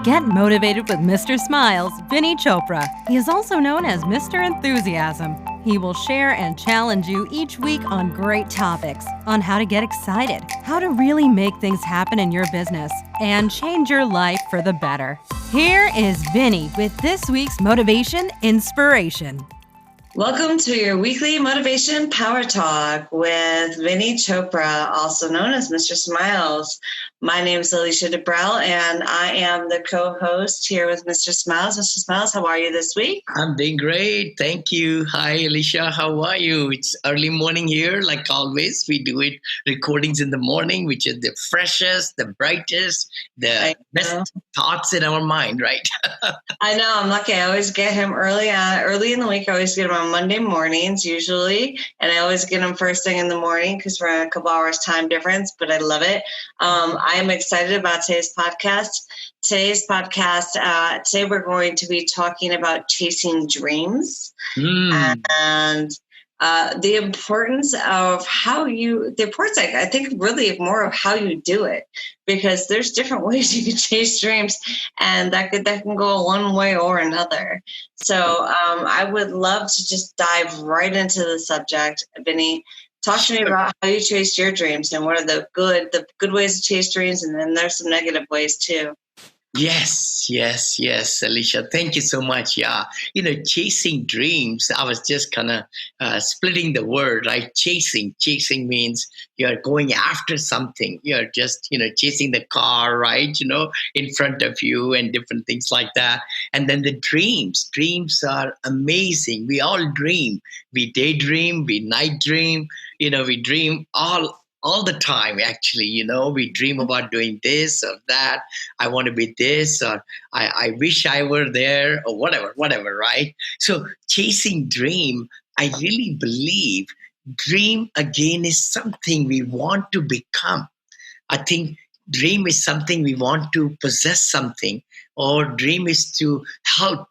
Get motivated with Mr. Smiles, Vinney Chopra. He is also known as Mr. Enthusiasm. He will share and challenge you each week on great topics on how to get excited, how to really make things happen in your business, and change your life for the better. Here is Vinney with this week's Motivation Inspiration. Welcome to your weekly Motivation Power Talk with Vinney Chopra, also known as Mr. Smiles. My name is Alicia DeBrell, and I am the co-host here with Mr. Smiles. Mr. Smiles, how are you this week? I'm doing great. Thank you. Hi, Alicia. How are you? It's early morning here. Like always, we do it recordings in the morning, which is the freshest, the brightest, the best thoughts in our mind, right? I know. I'm lucky. I always get him early in the week. I always get him on Monday mornings usually, and I always get him first thing in the morning because we're on a couple hours time difference, but I love it. I am excited about today's podcast. Today we're going to be talking about chasing dreams and the importance of I think really more of how you do it, because there's different ways you can chase dreams, and that can go one way or another. So I would love to just dive right into the subject. Vinney, talk to me about how you chased your dreams and what are the good ways to chase dreams, and then there's some negative ways too. Yes, Alicia. Thank you so much. Yeah. Chasing dreams, I was just kind of splitting the word, right? Chasing means you're going after something. You're just, chasing the car, right? In front of you and different things like that. And then the dreams are amazing. We all dream. We daydream, we night dream, we dream all the time, actually. We dream about doing this or that. I want to be this, or I wish I were there, or whatever, right? So chasing dream, I really believe dream again is something we want to become. I think dream is something we want to possess something, or dream is to help,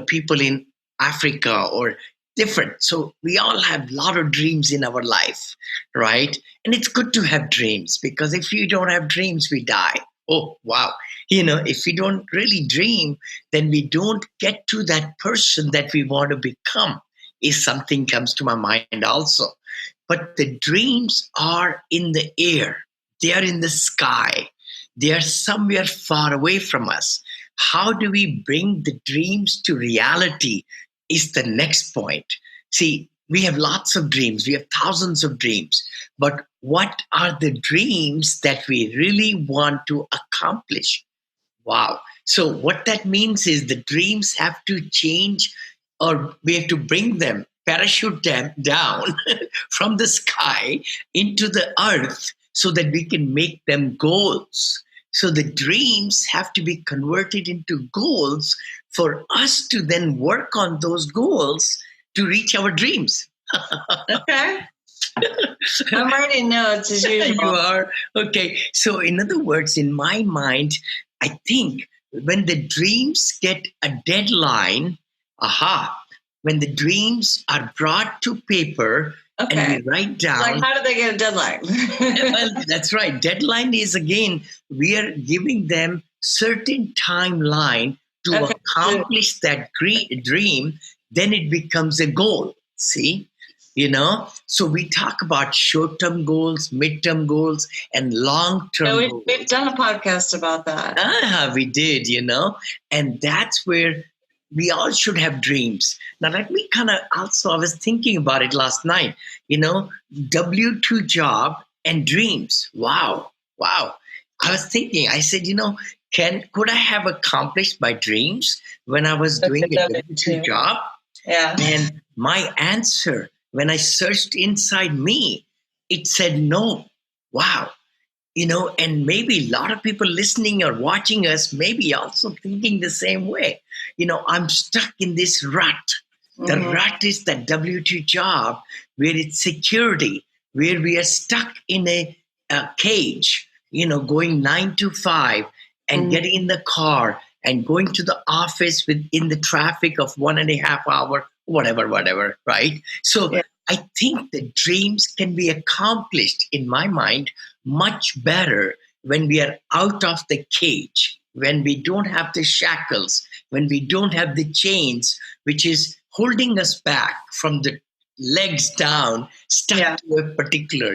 people in Africa or different. So we all have a lot of dreams in our life, right? And it's good to have dreams, because if you don't have dreams, we die. Oh, wow. If we don't really dream, then we don't get to that person that we want to become, if something comes to my mind also. But the dreams are in the air. They are in the sky. They are somewhere far away from us. How do we bring the dreams to reality is the next point. See, we have lots of dreams. We have thousands of dreams. But what are the dreams that we really want to accomplish? Wow. So what that means is the dreams have to change, or we have to bring them, parachute them down from the sky into the earth so that we can make them goals. So the dreams have to be converted into goals for us to then work on those goals to reach our dreams. Okay. I'm writing notes as usual. You are? Okay. So in other words, in my mind, I think when the dreams get a deadline, when the dreams are brought to paper, okay, and we write down. Like, how do they get a deadline? Well, that's right. Deadline is, again, we are giving them certain timeline to accomplish that dream. Then it becomes a goal. See? So we talk about short-term goals, mid-term goals, and long-term goals. We've done a podcast about that. We did, and that's where we all should have dreams. Now, let me I was thinking about it last night, W-2 job and dreams. Wow. I was thinking, I said, could I have accomplished my dreams when I was doing a W-2 job? Yeah. And my answer, when I searched inside me, it said no. Wow. And maybe a lot of people listening or watching us may be also thinking the same way. I'm stuck in this rut. The rut is that W-2 job where it's security, where we are stuck in a cage, going 9 to 5 and getting in the car and going to the office in the traffic of 1.5 hours, whatever, right? So I think the dreams can be accomplished, in my mind, much better when we are out of the cage. when we don't have the shackles, when we don't have the chains, which is holding us back from the legs down, stuck Yeah. to a particular,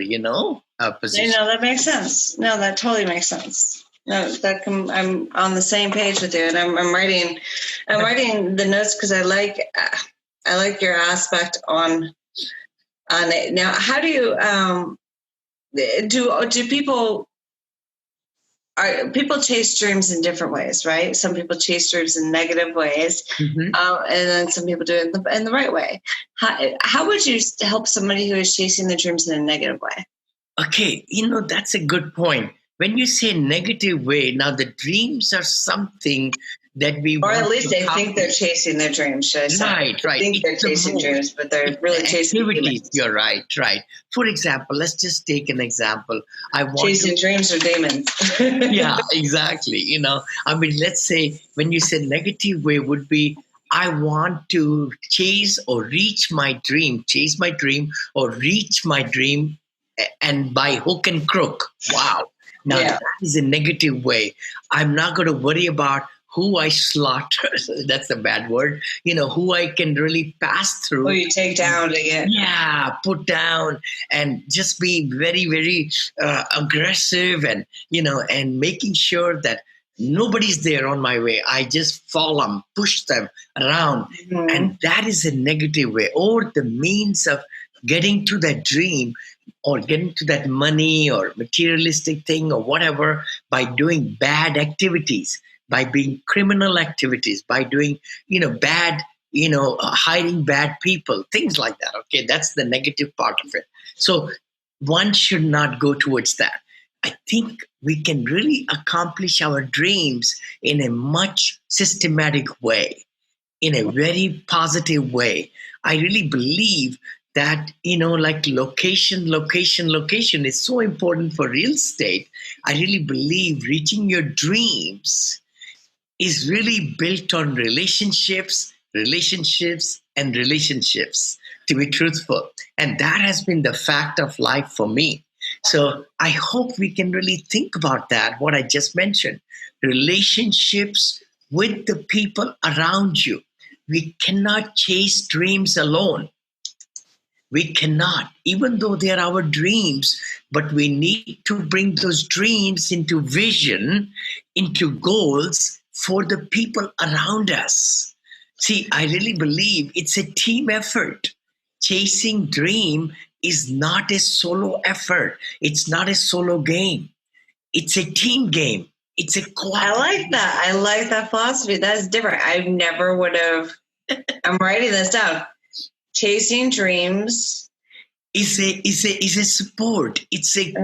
position. That makes sense. No, that totally makes sense. No, I'm on the same page with you, and I'm writing the notes because I like your aspect on it. Now, how do you do people chase dreams in different ways, right? Some people chase dreams in negative ways, Mhm. and then some people do it in the right way. How would you help somebody who is chasing their dreams in a negative way? Okay, that's a good point. When you say negative way, now the dreams are something that we Or want at least to they think they're accomplish. chasing their dreams, should I say? Right. They think they're It's the chasing dreams, but they're it's really the chasing activities. demons. You're right. For example, let's just take an example. I want Chasing to. dreams or demons. Yeah, exactly. Let's say when you say negative way would be, I want to chase my dream or reach my dream, and by hook and crook. Wow. Now Yeah. that is a negative way. I'm not going to worry about who I slaughter. That's a bad word. Who I can really pass through. Who you take down to get. Yeah, put down and just be very, very aggressive, and making sure that nobody's there on my way. I just follow them, push them around. Mhm. And that is a negative way, or the means of getting to that dream or getting to that money or materialistic thing or whatever, by doing bad activities, by being criminal activities, by doing bad, hiring bad people, things like that. Okay, that's the negative part of it. So one should not go towards that. I think we can really accomplish our dreams in a much systematic way, in a very positive way. I really believe that, like location is so important for real estate. I really believe reaching your dreams is really built on and relationships, to be truthful. And that has been the fact of life for me. So I hope we can really think about that, what I just mentioned. Relationships with the people around you. We cannot chase dreams alone. We cannot, even though they are our dreams, but we need to bring those dreams into vision, into goals for the people around us. See, I really believe it's a team effort. Chasing dream is not a solo effort. It's not a solo game. It's a team game. It's a I like that. I like that philosophy. That's different. I never would have. I'm writing this down. Chasing dreams is a support. It's a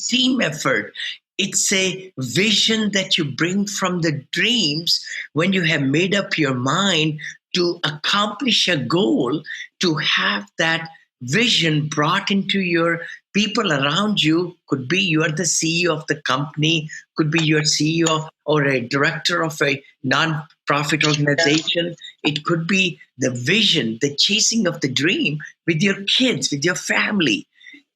team effort. It's a vision that you bring from the dreams when you have made up your mind to accomplish a goal, to have that vision brought into your people around you. Could be you are the CEO of the company, could be your CEO or a director of a non-profit organization. It could be the vision, the chasing of the dream with your kids, with your family.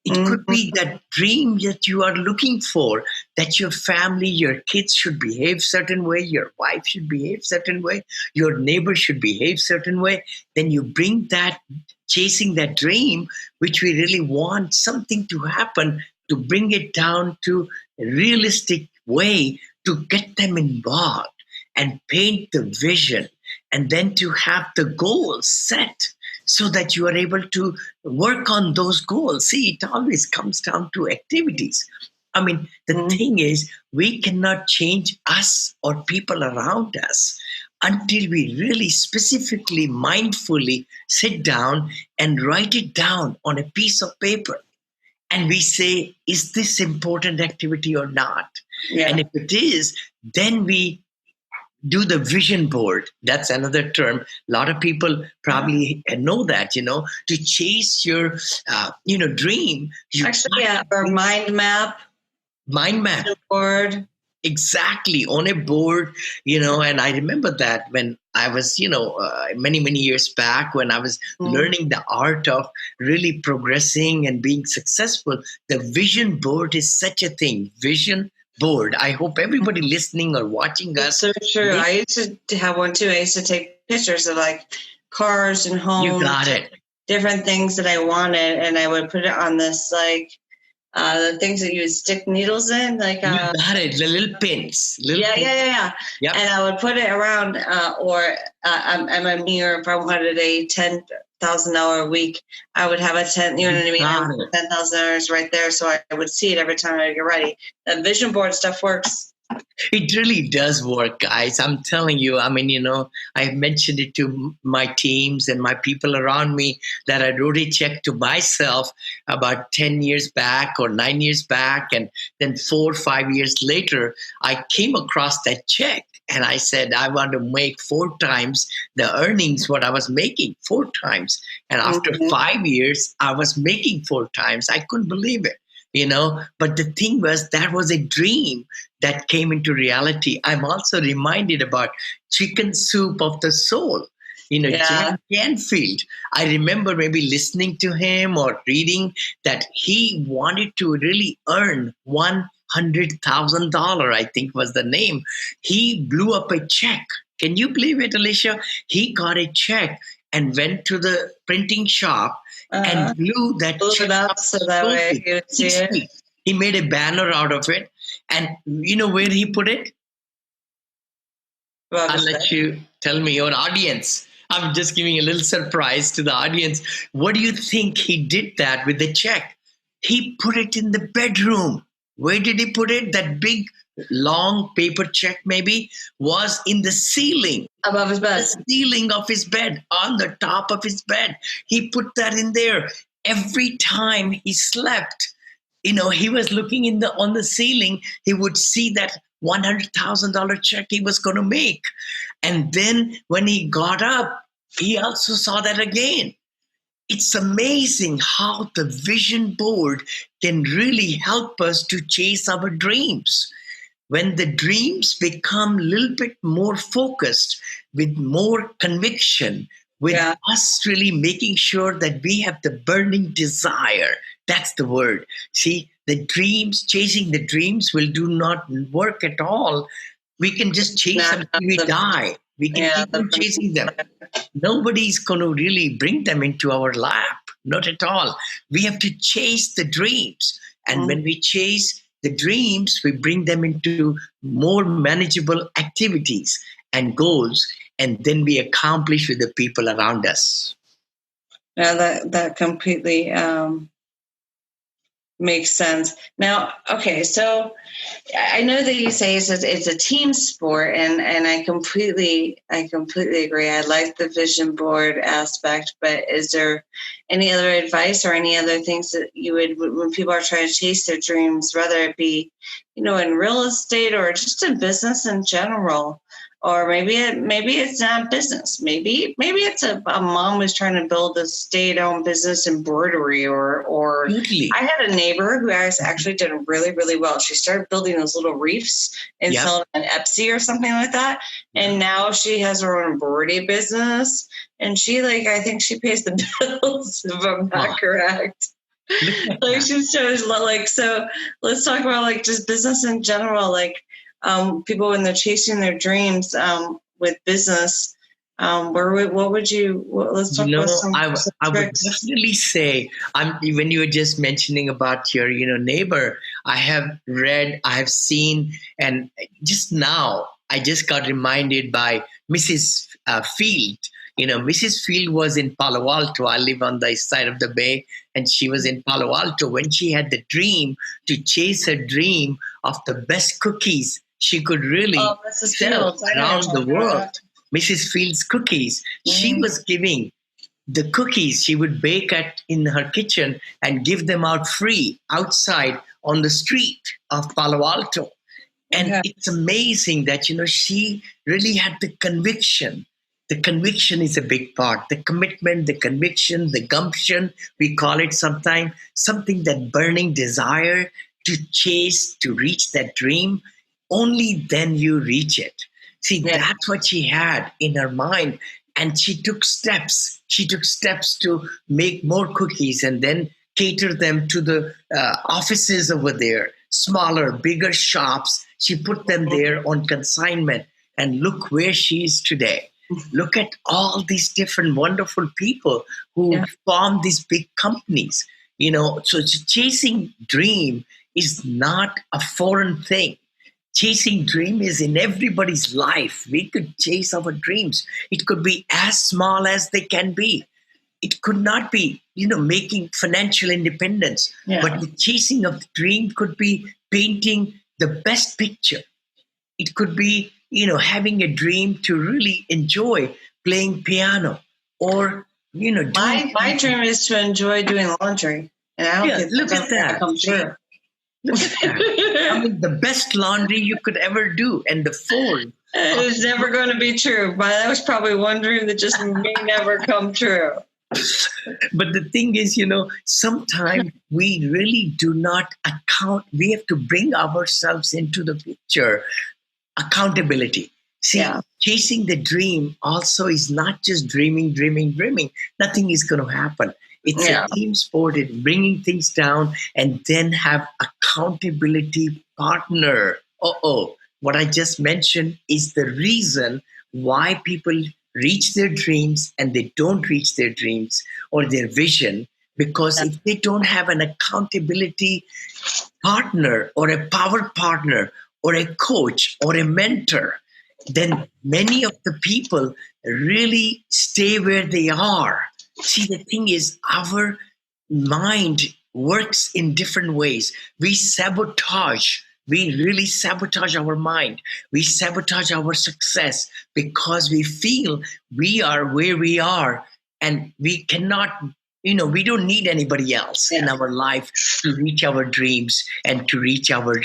It could be that dream that you are looking for, that your family, your kids should behave certain way, your wife should behave certain way, your neighbor should behave certain way. Then you bring that, chasing that dream, which we really want something to happen, to bring it down to a realistic way, to get them involved and paint the vision, and then to have the goals set so that you are able to work on those goals. See, it always comes down to activities. I mean, the thing is, we cannot change us or people around us until we really specifically, mindfully sit down and write it down on a piece of paper. And we say, is this important activity or not? Yeah. And if it is, then we do the vision board. That's another term. A lot of people probably know that, to chase your, dream. Actually, yeah, or mind map. Mind map. Board. Exactly, on a board, and I remember that when I was, many, many years back, when I was learning the art of really progressing and being successful, the vision board is such a thing. Vision board. I hope everybody listening or watching That's us, so true. make- I used to have one too. I used to take pictures of like cars and you homes, got it. different things that I wanted, and I would put it on this like the things that you would stick needles in, like You got it. The little pins. yeah. Yep. And I would put it around, I'm a mirror. If I wanted a $10,000 a week, I would have a 10. You know what I mean? Got it. $10,000 right there, so I would see it every time I get ready. That vision board stuff works. It really does work, guys. I'm telling you. I mean, I've mentioned it to my teams and my people around me that I wrote a check to myself about 10 years back or 9 years back. And then 4 or 5 years later, I came across that check and I said, I want to make 4 times the earnings what I was making, 4 times. And after 5 years, I was making 4 times. I couldn't believe it. But the thing was, that was a dream that came into reality. I'm also reminded about Chicken Soup of the Soul, Jack Canfield. I remember maybe listening to him or reading that he wanted to really earn $100,000, I think was the name. He blew up a check. Can you believe it, Alicia? He got a check and went to the printing shop and blew that Blew it up so that way you would see it. He made a banner out of it. And you know where he put it? I'll let you tell me, your audience. I'm just giving a little surprise to the audience. What do you think he did that with the check? He put it in the bedroom. Where did he put it? That big, long paper check maybe was in the ceiling. Above his bed. The ceiling of his bed, on the top of his bed. He put that in there. Every time he slept, he was looking on the ceiling. He would see that $100,000 check he was going to make. And then when he got up, he also saw that again. It's amazing how the vision board can really help us to chase our dreams. When the dreams become a little bit more focused, with more conviction, with us really making sure that we have the burning desire. That's the word. See, the dreams, chasing the dreams will do not work at all. We can just chase them until we die. We can keep on chasing them. Nobody's going to really bring them into our lap. Not at all. We have to chase the dreams. And when we chase the dreams, we bring them into more manageable activities and goals, and then we accomplish with the people around us. Yeah, that completely makes sense. Now, okay, so I know that you say it's a team sport, and I completely agree. I like the vision board aspect, but is there any other advice or any other things that you would, when people are trying to chase their dreams, whether it be, in real estate or just in business in general? Or maybe it's not business. Maybe it's a mom who's trying to build a stay-at-home business embroidery. Or Totally. I had a neighbor who actually did really, really well. She started building those little reefs and selling an Etsy or something like that. And now she has her own embroidery business. And she I think she pays the bills, if I'm not correct. She shows so. Let's talk about just business in general. People when they're chasing their dreams with business, what would you? Let's talk about some. I would definitely say, when you were just mentioning about your neighbor, I have read, I have seen, and just now I just got reminded by Mrs. Field. Mrs. Field was in Palo Alto. I live on the east side of the bay, and she was in Palo Alto when she had the dream to chase her dream of the best cookies she could really sell around the world. Mrs. Field's cookies. She was giving the cookies she would bake in her kitchen and give them out free outside on the street of Palo Alto. And it's amazing that, she really had the conviction. The conviction is a big part. The commitment, the conviction, the gumption, we call it sometimes, something that burning desire to chase, to reach that dream. Only then you reach it. See, that's what she had in her mind. And she took steps. She took steps to make more cookies and then cater them to the offices over there. smaller, bigger shops. She put them there on consignment. And look where she is today. Look at all these different wonderful people who form these big companies. So chasing dream is not a foreign thing. Chasing dream is in everybody's life. We could chase our dreams. It could be as small as they can be. It could not be, making financial independence, but the chasing of the dream could be painting the best picture. It could be, having a dream to really enjoy playing piano or, My dream is to enjoy doing laundry. And I don't think look at that. Come true. Look at that. I mean, the best laundry you could ever do, and the fold. It's never going to be true. But that was probably one dream that just may never come true. But the thing is, sometimes we really do not account. We have to bring ourselves into the picture. Accountability. See, chasing the dream also is not just dreaming. Nothing is going to happen. It's a team sport. It's bringing things down and then have accountability partner. What I just mentioned is the reason why people reach their dreams and they don't reach their dreams or their vision, because if they don't have an accountability partner or a power partner or a coach or a mentor, then many of the people really stay where they are. See, the thing is, our mind works in different ways. We really sabotage our mind. We sabotage our success because we feel we are where we are and we cannot, we don't need anybody else in our life to reach our dreams and to reach our,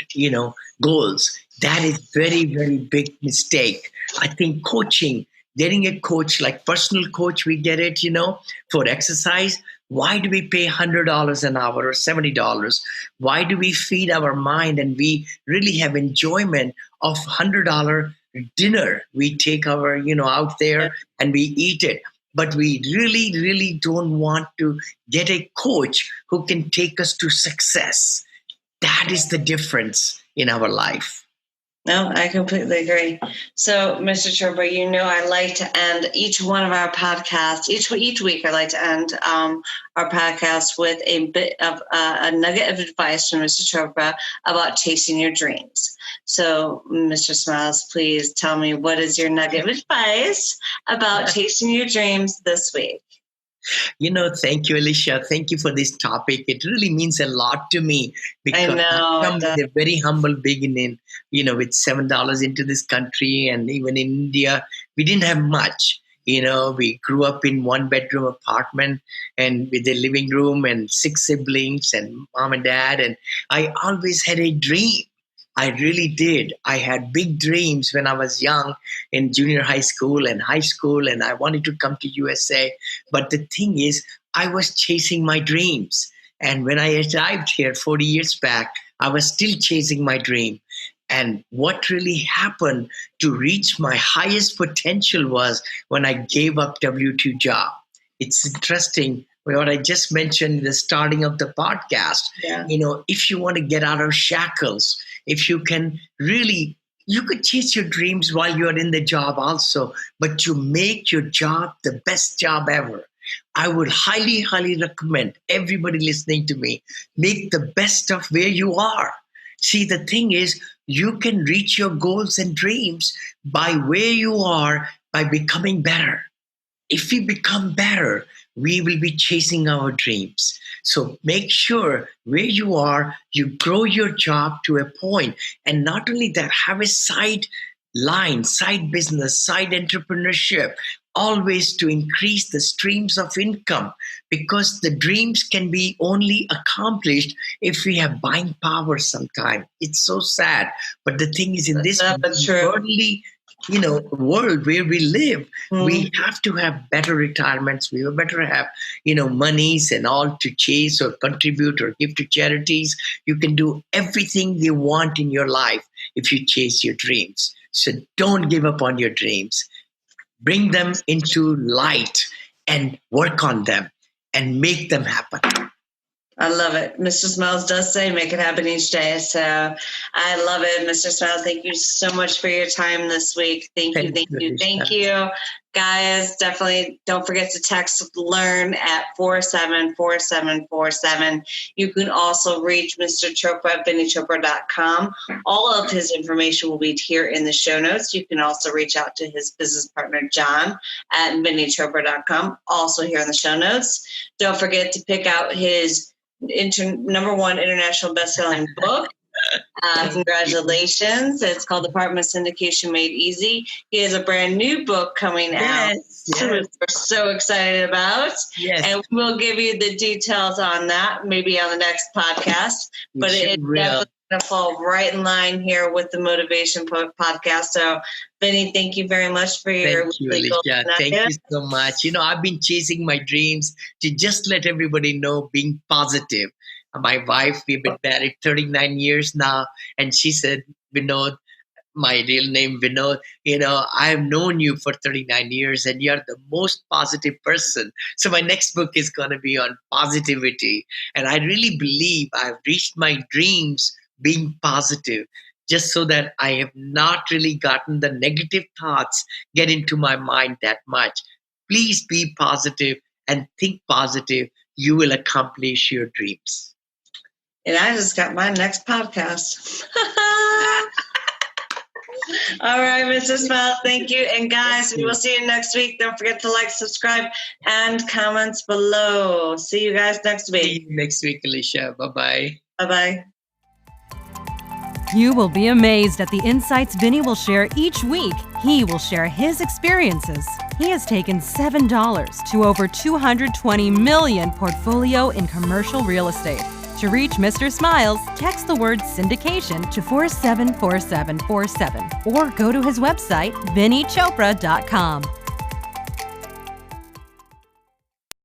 goals. That is very, very big mistake. I think coaching, getting a coach, like personal coach, we get it, for exercise. Why do we pay $100 an hour or $70? Why do we feed our mind and we really have enjoyment of $100 dinner? We take our, out there and we eat it. But we really, really don't want to get a coach who can take us to success. That is the difference in our life. No, I completely agree. So, Mr. Chopra, I like to end each one of our podcasts, each week I like to end our podcast with a bit of a nugget of advice from Mr. Chopra about chasing your dreams. So, Mr. Smiles, please tell me, what is your nugget of advice about chasing your dreams this week? Thank you, Alicia. Thank you for this topic. It really means a lot to me because I come with a very humble beginning, with $7 into this country. And even in India, we didn't have much. We grew up in 1-bedroom apartment and with a living room and 6 siblings and mom and dad. And I always had a dream. I really did. I had big dreams when I was young in junior high school and high school, and I wanted to come to USA. But the thing is, I was chasing my dreams. And when I arrived here 40 years back, I was still chasing my dream. And what really happened to reach my highest potential was when I gave up W-2 job. It's interesting what I just mentioned in the starting of the podcast. If you want to get out of shackles, if you can really, you could chase your dreams while you're in the job also, but you make your job the best job ever. I would highly, highly recommend everybody listening to me, make the best of where you are. See, the thing is, you can reach your goals and dreams by where you are, by becoming better. If we become better, we will be chasing our dreams. So make sure where you are, you grow your job to a point. And not only that, have a side line, side business, side entrepreneurship, always to increase the streams of income, because the dreams can be only accomplished if we have buying power sometime. It's so sad. But the thing is, in this worldly world where we live, we have to have better retirements. We better have, monies and all to chase or contribute or give to charities. You can do everything you want in your life if you chase your dreams. So don't give up on your dreams. Bring them into light and work on them and make them happen. I love it. Mr. Smiles does say make it happen each day. So I love it. Mr. Smiles, thank you so much for your time this week. Thank you. Thank you. Guys, definitely don't forget to text LEARN at 474747. You can also reach Mr. Chopra at VinneyChopra.com. All of his information will be here in the show notes. You can also reach out to his business partner, John, at VinneyChopra.com, also here in the show notes. Don't forget to pick out his #1 international best-selling book. Congratulations. It's called Apartment Syndication Made Easy. He has a brand new book coming out. Yes. We're so excited about. Yes. And we'll give you the details on that maybe on the next podcast. But it's definitely going to fall right in line here with the Motivation Podcast. So, Vinney, thank you very much for your Thank you, Alicia. Thank you so much. I've been chasing my dreams to just let everybody know being positive. My wife, we've been married 39 years now, and she said, Vinod, my real name, Vinod, I've known you for 39 years and you're the most positive person. So my next book is going to be on positivity. And I really believe I've reached my dreams being positive, just so that I have not really gotten the negative thoughts get into my mind that much. Please be positive and think positive. You will accomplish your dreams. And I just got my next podcast. All right, Mr. Smiles, thank you. And guys, we will see you next week. Don't forget to like, subscribe, and comments below. See you guys next week. See you next week, Alicia. Bye-bye. Bye-bye. You will be amazed at the insights Vinney will share each week. He will share his experiences. He has taken $7 to over $220 million portfolio in commercial real estate. To reach Mr. Smiles, text the word syndication to 474747 or go to his website, VinneyChopra.com.